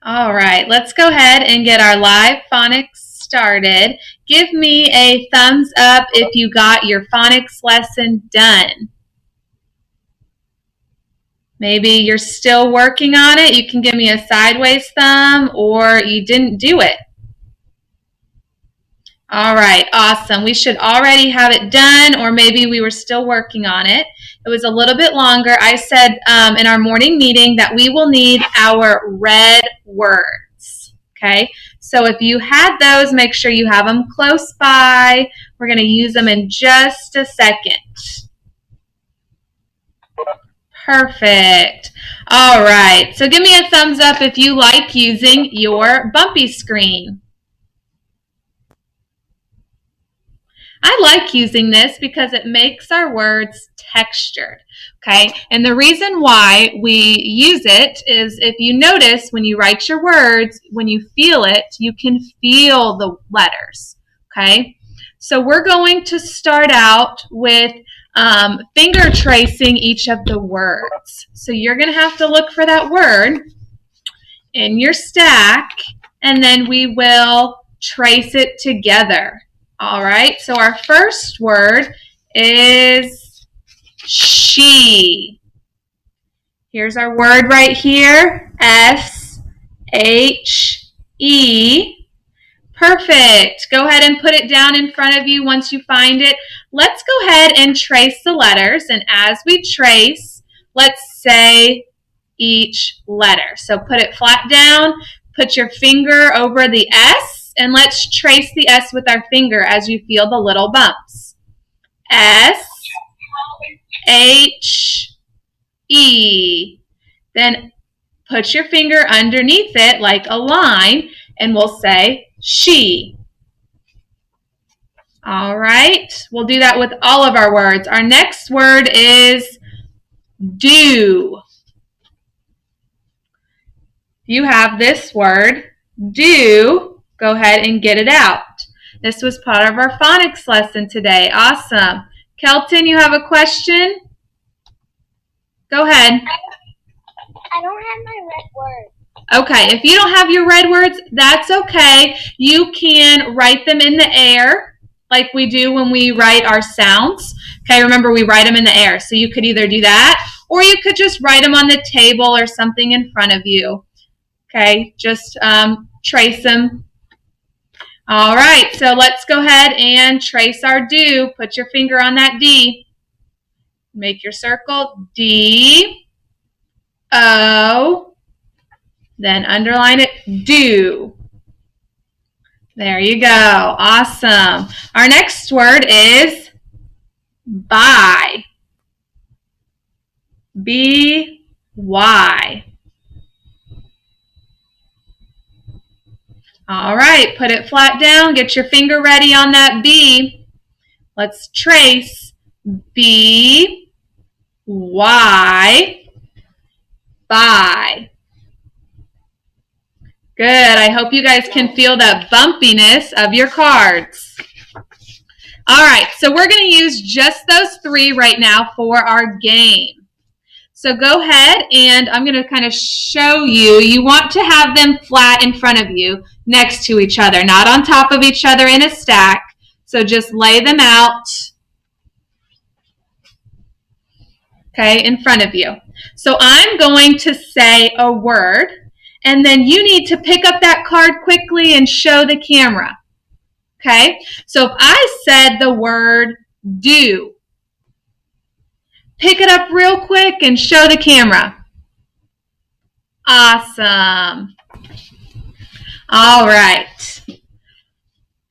All right, let's go ahead and get our live phonics started. Give me a thumbs up if you got your phonics lesson done. Maybe you're still working on it. You can give me a sideways thumb, or you didn't do it. All right, awesome. We should already have it done, or maybe we were still working on it. It was a little bit longer. I said in our morning meeting that we will need our red words, okay? So if you had those, make sure you have them close by. We're going to use them in just a second. Perfect. All right, so give me a thumbs up if you like using your bumpy screen. I like using this because it makes our words textured, okay? And the reason why we use it is if you notice when you write your words, when you feel it, you can feel the letters, okay? So we're going to start out with finger tracing each of the words. So you're going to have to look for that word in your stack, and then we will trace it together. All right, so our first word is she. Here's our word right here, S-H-E. Perfect. Go ahead and put it down in front of you once you find it. Let's go ahead and trace the letters, and as we trace, let's say each letter. So put it flat down, put your finger over the S, and let's trace the S with our finger as you feel the little bumps. S-H-E. Then put your finger underneath it like a line, and we'll say she. All right, we'll do that with all of our words. Our next word is do. You have this word, do. Go ahead and get it out. This was part of our phonics lesson today. Awesome. Kelton, you have a question? Go ahead. I don't have my red words. Okay, if you don't have your red words, that's okay. You can write them in the air like we do when we write our sounds. Okay, remember we write them in the air. So you could either do that, or you could just write them on the table or something in front of you. Okay, just trace them. All right, so let's go ahead and trace our do. Put your finger on that D. Make your circle, D, O, then underline it, do. There you go. Awesome. Our next word is buy. B-Y. All right, put it flat down. Get your finger ready on that B. Let's trace B-Y, buy. Good. I hope you guys can feel that bumpiness of your cards. All right, so we're going to use just those three right now for our game. So go ahead, and I'm going to kind of show you. You want to have them flat in front of you, next to each other, not on top of each other in a stack. So just lay them out, okay, in front of you. So I'm going to say a word, and then you need to pick up that card quickly and show the camera. Okay, so if I said the word do, pick it up real quick and show the camera. Awesome. All right.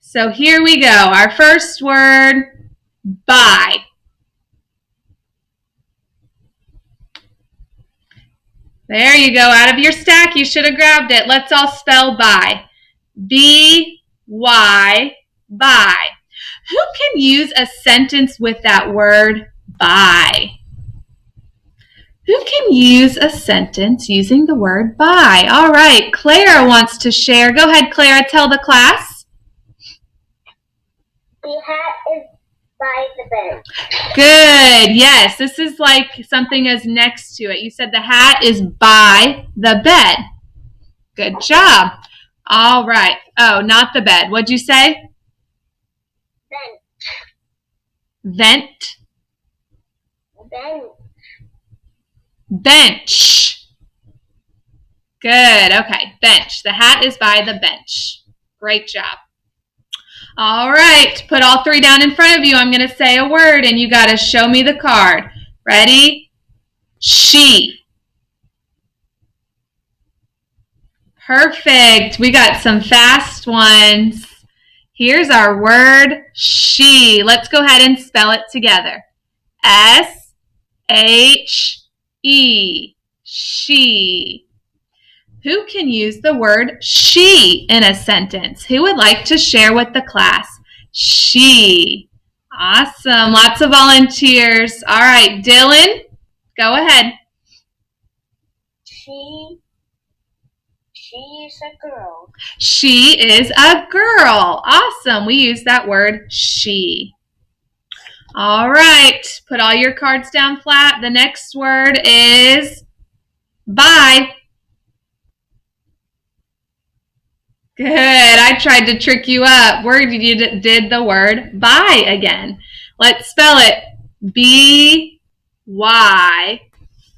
So here we go. Our first word, buy. There you go. Out of your stack, you should have grabbed it. Let's all spell buy. B-Y, buy. Who can use a sentence with that word buy? Who can use a sentence using the word buy? All right, Clara wants to share. Go ahead, Clara, tell the class. The hat is by the bed. Good, yes, this is like something is next to it. You said the hat is by the bed. Good job. All right. Oh, not the bed. What'd you say? Bench. Vent. Bench. Bench. Good. Okay. Bench. The hat is by the bench. Great job. All right. Put all three down in front of you. I'm going to say a word and you got to show me the card. Ready? She. Perfect. We got some fast ones. Here's our word, she. Let's go ahead and spell it together. S-H-E. She. Who can use the word she in a sentence? Who would like to share with the class? She. Awesome. Lots of volunteers. All right, Dylan, go ahead. She is a girl. She is a girl. Awesome. We use that word she. All right. Put all your cards down flat. The next word is bye. Good. I tried to trick you up. Where did you did the word bye again? Let's spell it. B-Y.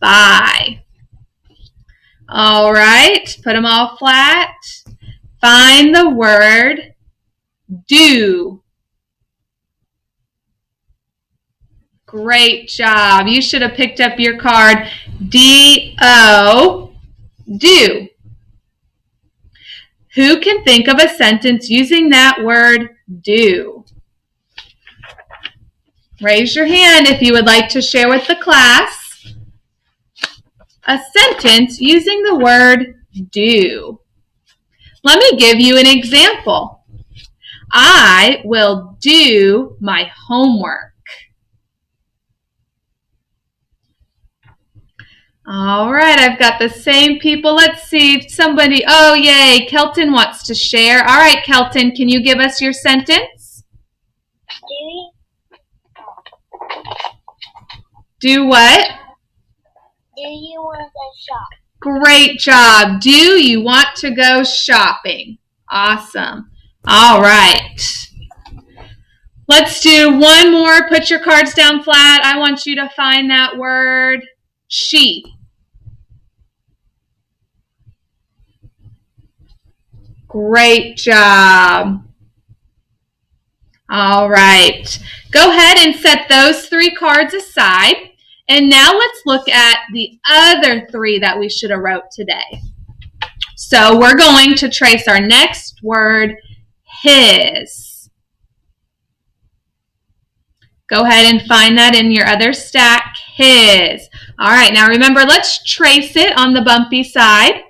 Bye. All right. Put them all flat. Find the word do. Great job. You should have picked up your card. D-O. Do. Who can think of a sentence using that word do? Raise your hand if you would like to share with the class a sentence using the word do. Let me give you an example. I will do my homework. All right, I've got the same people. Let's see, somebody, oh yay, Kelton wants to share. All right, Kelton, can you give us your sentence? Do what? Do you want to go shop? Great job. Do you want to go shopping? Awesome. All right. Let's do one more. Put your cards down flat. I want you to find that word, she. Great job. All right. Go ahead and set those three cards aside. And now let's look at the other three that we should have wrote today. So we're going to trace our next word, his. Go ahead and find that in your other stack, his. All right, now remember, let's trace it on the bumpy side.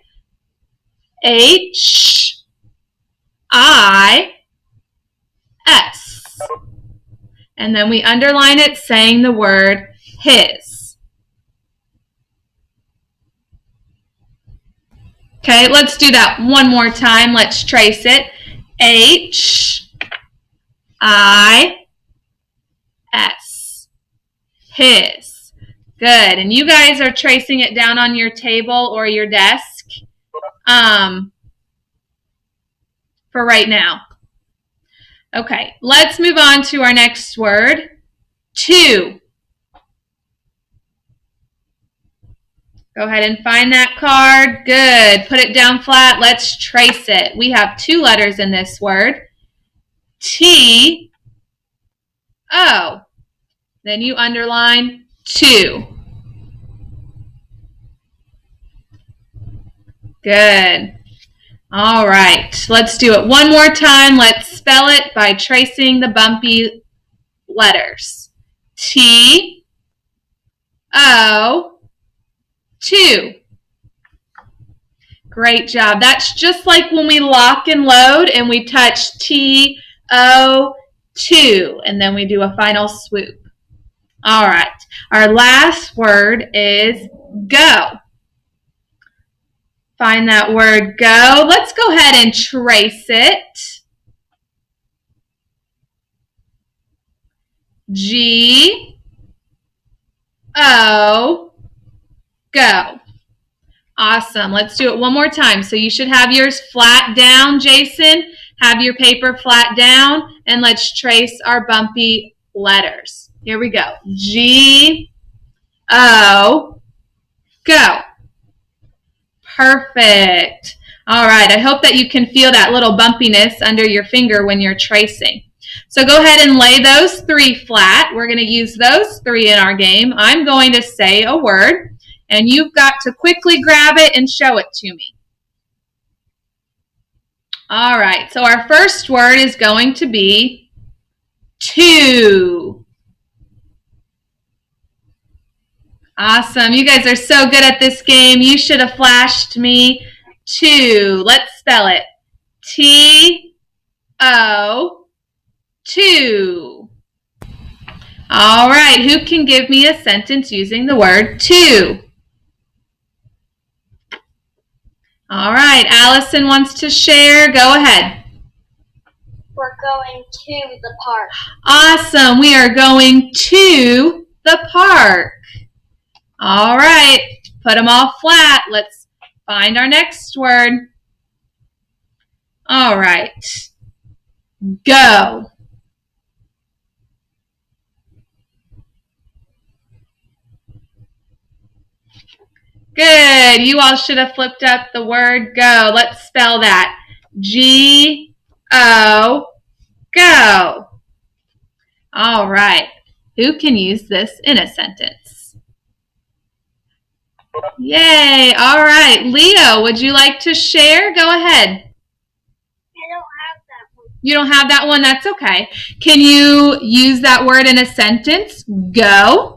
H-I-S. And then we underline it saying the word his. Okay, let's do that one more time. Let's trace it. H-I-S. His. Good. And you guys are tracing it down on your table or your desk for right now. Okay, let's move on to our next word, to. Go ahead and find that card. Good. Put it down flat. Let's trace it. We have two letters in this word. T-O. Then you underline to. Good. All right. Let's do it one more time. Let's spell it by tracing the bumpy letters. T-O. To. Great job. That's just like when we lock and load and we touch T-O, to, and then we do a final swoop. All right. Our last word is go. Find that word go. Let's go ahead and trace it. G-O, go. Awesome. Let's do it one more time. So you should have yours flat down, Jason. Have your paper flat down, and let's trace our bumpy letters. Here we go. G, O, go. Perfect. All right. I hope that you can feel that little bumpiness under your finger when you're tracing. So go ahead and lay those 3 flat. We're going to use those 3 in our game. I'm going to say a word, and you've got to quickly grab it and show it to me. All right. So our first word is going to be two. Awesome. You guys are so good at this game. You should have flashed me two. Let's spell it. T-O, two. All right. Who can give me a sentence using the word two? All right. Allison wants to share. Go ahead. We're going to the park. Awesome. We are going to the park. All right. Put them all flat. Let's find our next word. All right. Go. Good. You all should have flipped up the word go. Let's spell that. G-O, go. All right. Who can use this in a sentence? Yay. All right. Leo, would you like to share? Go ahead. I don't have that one. You don't have that one? That's okay. Can you use that word in a sentence? Go.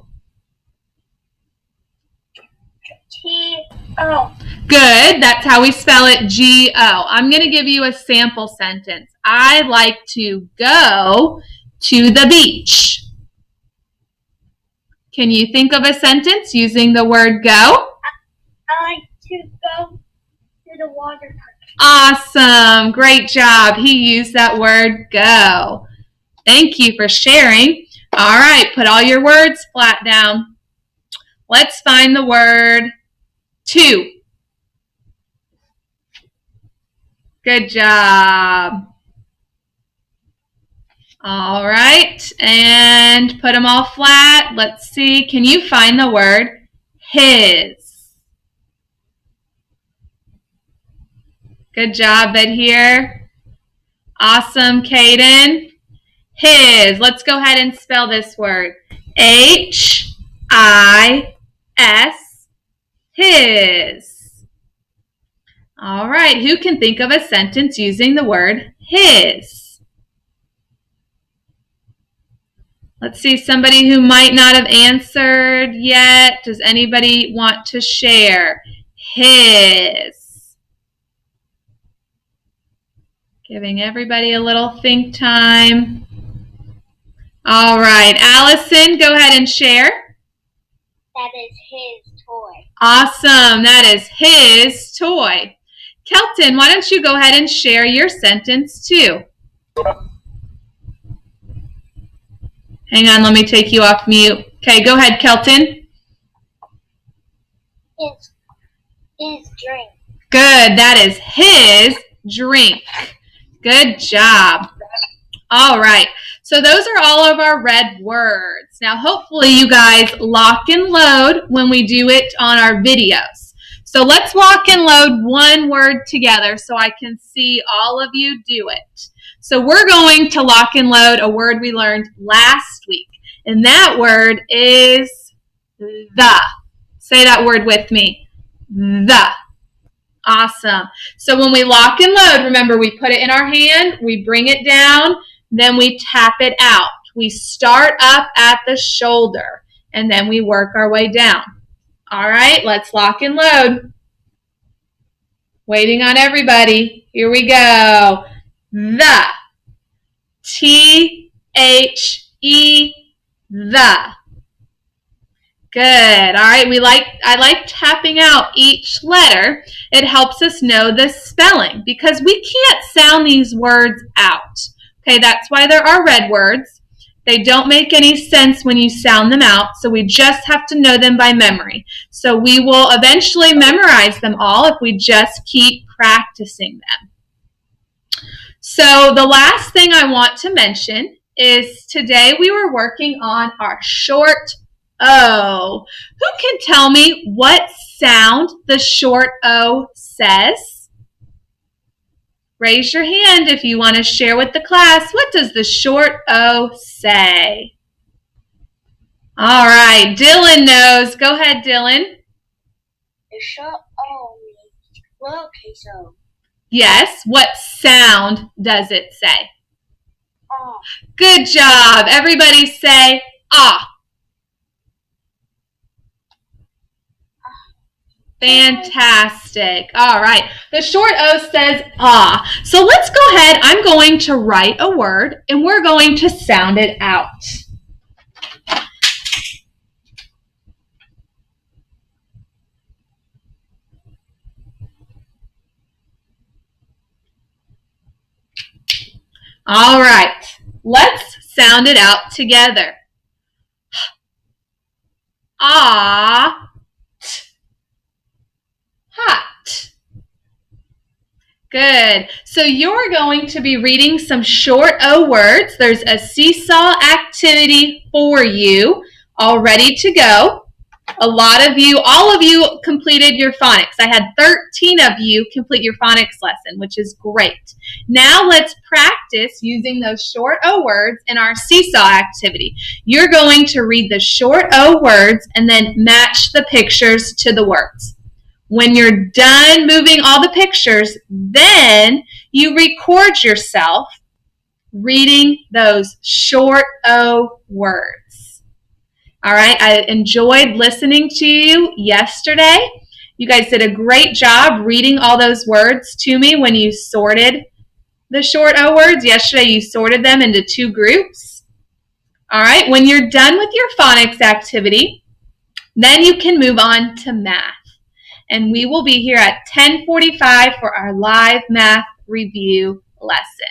T-O. Good. That's how we spell it, G-O. I'm going to give you a sample sentence. I like to go to the beach. Can you think of a sentence using the word go? I like to go to the water park. Awesome. Great job. He used that word go. Thank you for sharing. All right. Put all your words flat down. Let's find the word two. Good job. All right. And put them all flat. Let's see. Can you find the word his? Good job, Bedheer. Awesome, Caden. His. Let's go ahead and spell this word. H-I-S. His. All right. Who can think of a sentence using the word his? Let's see. Somebody who might not have answered yet. Does anybody want to share? His. Giving everybody a little think time. All right. Allison, go ahead and share. That is his toy. Awesome. That is his toy. Kelton, why don't you go ahead and share your sentence too? Hang on, let me take you off mute. Okay, go ahead, Kelton. His drink. Good. That is his drink. Good job. All right. So those are all of our red words. Now, hopefully you guys lock and load when we do it on our videos. So let's lock and load one word together so I can see all of you do it. So we're going to lock and load a word we learned last week. And that word is the. Say that word with me. The. Awesome. So when we lock and load, remember we put it in our hand, we bring it down, then we tap it out. We start up at the shoulder, and then we work our way down. All right, let's lock and load. Waiting on everybody. Here we go. The. T-H-E, the. Good. All right. I like tapping out each letter. It helps us know the spelling because we can't sound these words out. Okay, that's why there are red words. They don't make any sense when you sound them out, so we just have to know them by memory. So we will eventually memorize them all if we just keep practicing them. So the last thing I want to mention is today we were working on our short O. Who can tell me what sound the short O says? Raise your hand if you want to share with the class. What does the short O say? All right, Dylan knows. Go ahead, Dylan. The short O means lowercase o. Yes, what sound does it say? Ah. Good job. Everybody say ah. Fantastic. All right. The short O says ah. So let's go ahead. I'm going to write a word and we're going to sound it out. All right. Let's sound it out together. Ah. Hot. Good. So you're going to be reading some short O words. There's a seesaw activity for you all ready to go. All of you completed your phonics. I had 13 of you complete your phonics lesson, which is great. Now let's practice using those short O words in our seesaw activity. You're going to read the short O words and then match the pictures to the words. When you're done moving all the pictures, then you record yourself reading those short O words. All right, I enjoyed listening to you yesterday. You guys did a great job reading all those words to me when you sorted the short O words. Yesterday you sorted them into 2 groups. All right, when you're done with your phonics activity, then you can move on to math. And we will be here at 10:45 for our live math review lesson.